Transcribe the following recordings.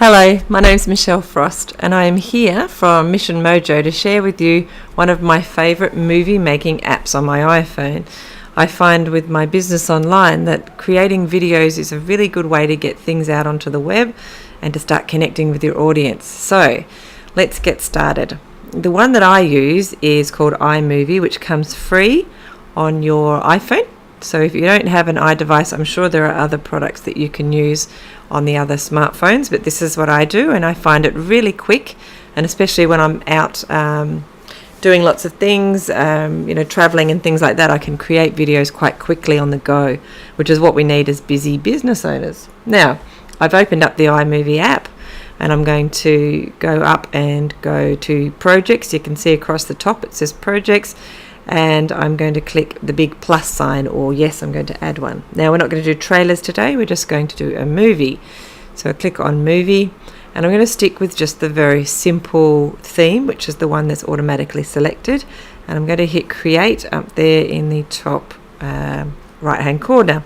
Hello, my name is Michelle Frost and I am here from Mission Mojo to share with you one of my favourite movie making apps on my iPhone. I find with my business online that creating videos is a really good way to get things out onto the web and to start connecting with your audience. So let's get started. The one that I use is called iMovie, which comes free on your iPhone. So if you don't have an iDevice, I'm sure there are other products that you can use on the other smartphones, but this is what I do, and I find it really quick, and especially when I'm out doing lots of things, traveling and things like that, I can create videos quite quickly on the go, which is what we need as busy business owners. Now, I've opened up the iMovie app, and I'm going to go up and go to Projects. You can see across the top it says Projects, and I'm going to click the big plus sign, or yes, I'm going to add one. Now, we're not going to do trailers today, we're just going to do a movie. So I click on movie, and I'm going to stick with just the very simple theme, which is the one that's automatically selected, and I'm going to hit create up there in the top right hand corner.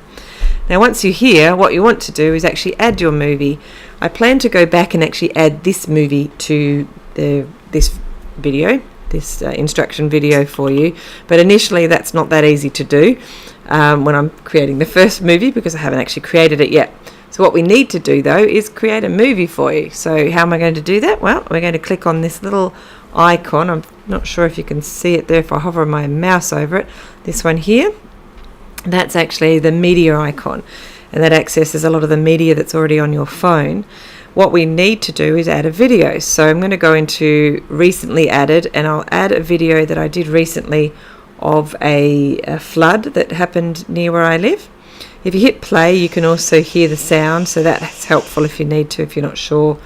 Now once you're here, what you want to do is actually add your movie. I plan to go back and actually add this movie to this video, this instruction video for you, but initially that's not that easy to do when I'm creating the first movie, because I haven't actually created it yet. So what we need to do though is create a movie for you. So how am I going to do that? Well, we're going to click on this little icon. I'm not sure if you can see it there if I hover my mouse over it. This one here, that's actually the media icon, and that accesses a lot of the media that's already on your phone. What we need to do is add a video. So I'm going to go into recently added, and I'll add a video that I did recently of a flood that happened near where I live. If you hit play, you can also hear the sound, so that's helpful if you need to, if you're not sure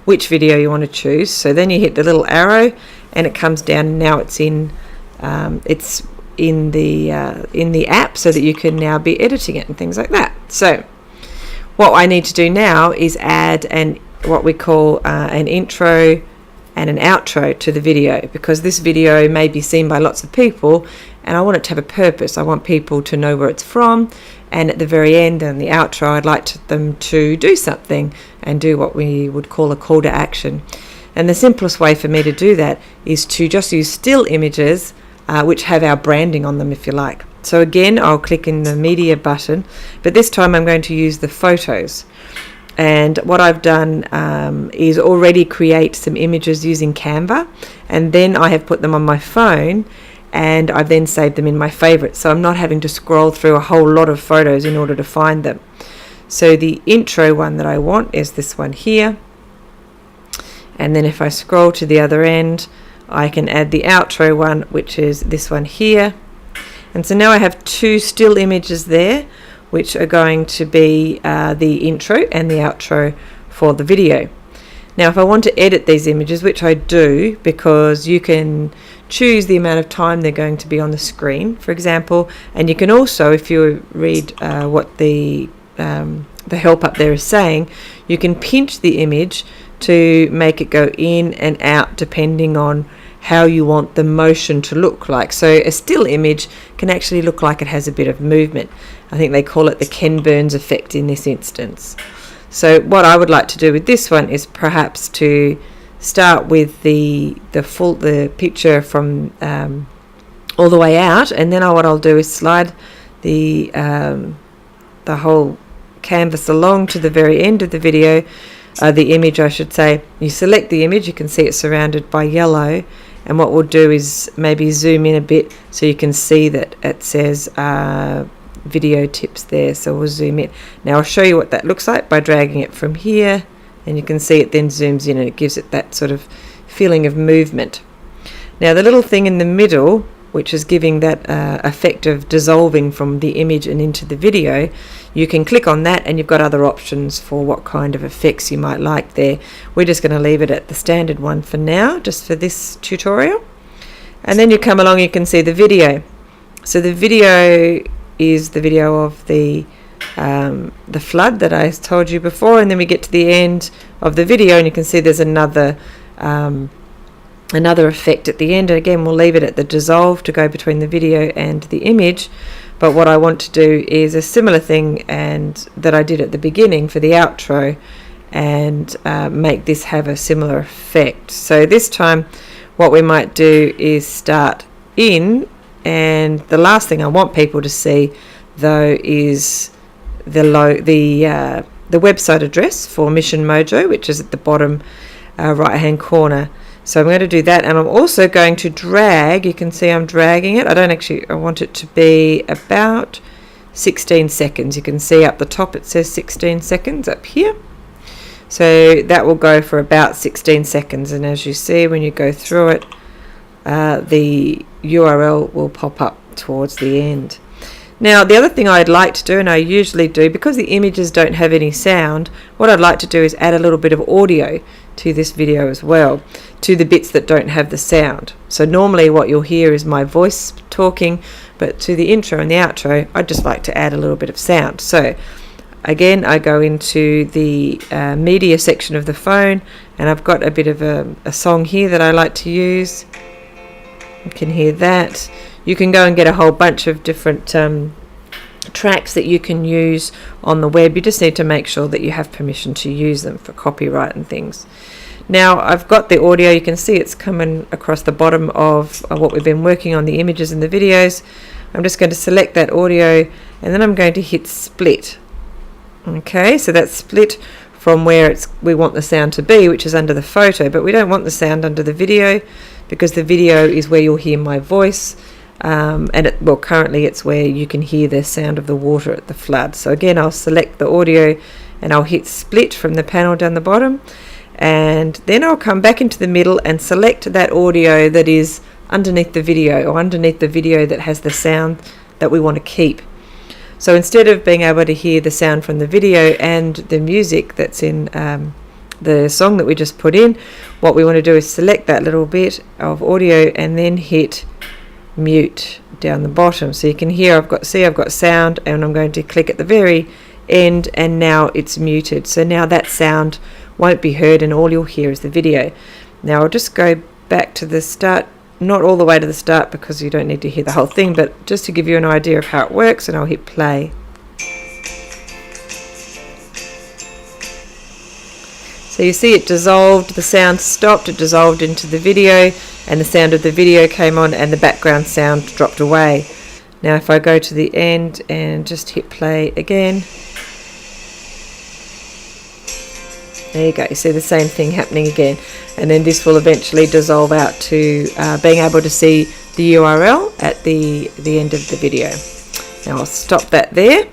which video you want to choose. So then you hit the little arrow and it comes down, and now it's in the app, so that you can now be editing it and things like that. So what I need to do now is add what we call an intro and an outro to the video, because this video may be seen by lots of people and I want it to have a purpose. I want people to know where it's from, and at the very end and the outro I'd like them to do something and do what we would call a call to action. And the simplest way for me to do that is to just use still images which have our branding on them, if you like. So again, I'll click in the media button, but this time I'm going to use the photos. And what I've done is already create some images using Canva, and then I have put them on my phone, and I've then saved them in my favorites, so I'm not having to scroll through a whole lot of photos in order to find them. So the intro one that I want is this one here, and then if I scroll to the other end, I can add the outro one, which is this one here. And so now I have two still images there, which are going to be the intro and the outro for the video. Now if I want to edit these images, which I do, because you can choose the amount of time they're going to be on the screen, for example, and you can also, if you read what the help up there is saying, you can pinch the image to make it go in and out depending on how you want the motion to look like. So a still image can actually look like it has a bit of movement. I think they call it the Ken Burns effect in this instance. So what I would like to do with this one is perhaps to start with the picture from all the way out, and then what I'll do is slide the whole canvas along to the very end of the video, the image I should say. You select the image, you can see it's surrounded by yellow, and what we'll do is maybe zoom in a bit so you can see that it says video tips there. So we'll zoom in. Now I'll show you what that looks like by dragging it from here, and you can see it then zooms in and it gives it that sort of feeling of movement. Now the little thing in the middle, which is giving that effect of dissolving from the image and into the video, you can click on that and you've got other options for what kind of effects you might like there. We're just going to leave it at the standard one for now, just for this tutorial. And then you come along, you can see the video. So the video is the video of the flood that I told you before, and then we get to the end of the video and you can see there's another effect at the end. And again, we'll leave it at the dissolve to go between the video and the image. But what I want to do is a similar thing and that I did at the beginning for the outro, and make this have a similar effect. So this time what we might do is start in, and the last thing I want people to see though is the website address for Mission Mojo, which is at the bottom right hand corner. So I'm going to do that, and I'm also going to drag, you can see I'm dragging it. I want it to be about 16 seconds. You can see up the top it says 16 seconds up here. So that will go for about 16 seconds, and as you see when you go through it, the URL will pop up towards the end. Now the other thing I'd like to do, and I usually do, because the images don't have any sound, what I'd like to do is add a little bit of audio to this video as well, to the bits that don't have the sound. So normally what you'll hear is my voice talking, but to the intro and the outro I'd just like to add a little bit of sound. So again, I go into the media section of the phone, and I've got a bit of a song here that I like to use. You can hear that. You can go and get a whole bunch of different tracks that you can use on the web. You just need to make sure that you have permission to use them for copyright and things. Now I've got the audio. You can see it's coming across the bottom of what we've been working on, the images and the videos. I'm just going to select that audio, and then I'm going to hit split. Okay, so that's split from where we want the sound to be, which is under the photo, but we don't want the sound under the video, because the video is where you'll hear my voice. Currently it's where you can hear the sound of the water at the flood. So again, I'll select the audio and I'll hit split from the panel down the bottom, and then I'll come back into the middle and select that audio that is underneath the video, or underneath the video that has the sound that we want to keep. So instead of being able to hear the sound from the video and the music that's in the song that we just put in, what we want to do is select that little bit of audio and then hit mute down the bottom. So you can hear I've got sound, and I'm going to click at the very end, and now it's muted. So now that sound won't be heard, and all you'll hear is the video. Now I'll just go back to the start, not all the way to the start because you don't need to hear the whole thing, but just to give you an idea of how it works, and I'll hit play. So you see it dissolved, the sound stopped, it dissolved into the video, and the sound of the video came on, and the background sound dropped away. Now if I go to the end and just hit play again, there you go, you see the same thing happening again, and then this will eventually dissolve out to being able to see the URL at the end of the video. Now I'll stop that there,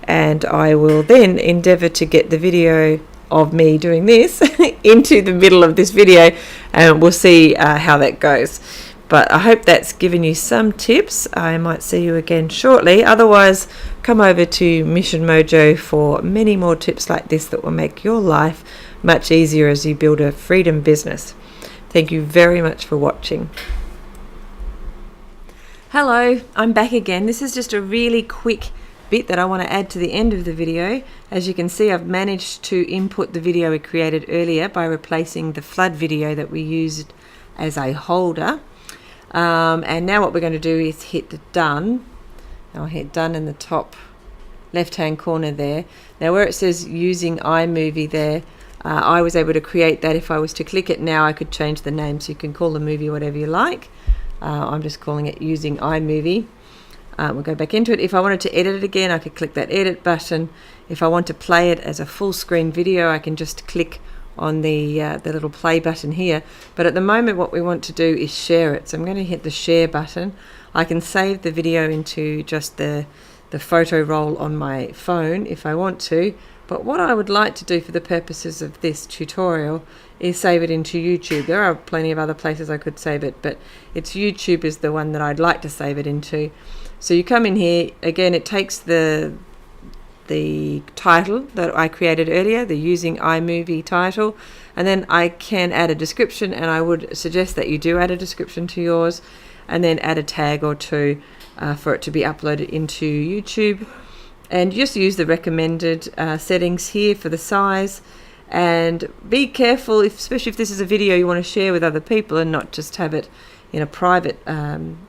and I will then endeavour to get the video of me doing this into the middle of this video, and we'll see how that goes. But I hope that's given you some tips. I might see you again shortly. Otherwise, come over to Mission Mojo for many more tips like this that will make your life much easier as you build a freedom business. Thank you very much for watching. Hello, I'm back again. This is just a really quick bit that I want to add to the end of the video. As you can see, I've managed to input the video we created earlier by replacing the flood video that we used as a holder. And now what we're going to do is hit done. I'll hit done in the top left hand corner there. Now where it says using iMovie there, I was able to create that. If I was to click it now, I could change the name, so you can call the movie whatever you like. I'm just calling it using iMovie. We'll go back into it. If I wanted to edit it again, I could click that edit button. If I want to play it as a full screen video, I can just click on the little play button here. But at the moment what we want to do is share it. So I'm going to hit the share button. I can save the video into just the photo roll on my phone if I want to. But what I would like to do for the purposes of this tutorial is save it into YouTube. There are plenty of other places I could save it, but it's YouTube is the one that I'd like to save it into. So you come in here, again it takes the title that I created earlier, the using iMovie title, and then I can add a description, and I would suggest that you do add a description to yours, and then add a tag or two for it to be uploaded into YouTube. And just use the recommended settings here for the size, and be careful, especially if this is a video you want to share with other people and not just have it in a private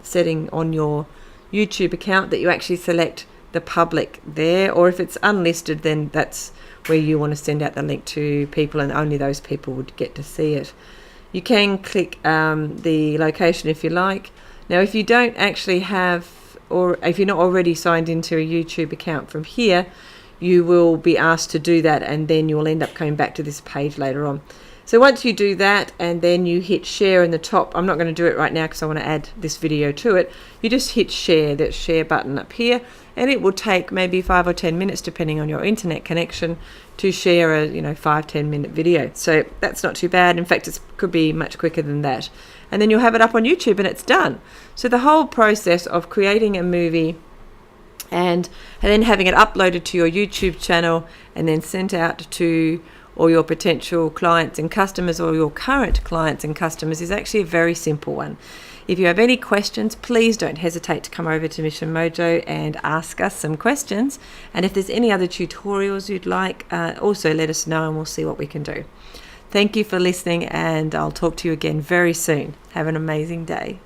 setting on your YouTube account, that you actually select the public there, or if it's unlisted then that's where you want to send out the link to people, and only those people would get to see it. You can click the location if you like. Now, if you don't actually have, or if you're not already signed into a YouTube account from here, you will be asked to do that, and then you'll end up coming back to this page later on. So once you do that, and then you hit share in the top, I'm not going to do it right now because I want to add this video to it. You just hit share, that share button up here, and it will take maybe 5 or 10 minutes, depending on your internet connection, to share a 5-10 minute video. So that's not too bad. In fact, it could be much quicker than that. And then you'll have it up on YouTube and it's done. So the whole process of creating a movie and then having it uploaded to your YouTube channel and then sent out to all your potential clients and customers, or your current clients and customers, is actually a very simple one. If you have any questions, please don't hesitate to come over to Mission Mojo and ask us some questions. And if there's any other tutorials you'd like, also let us know and we'll see what we can do. Thank you for listening, and I'll talk to you again very soon. Have an amazing day.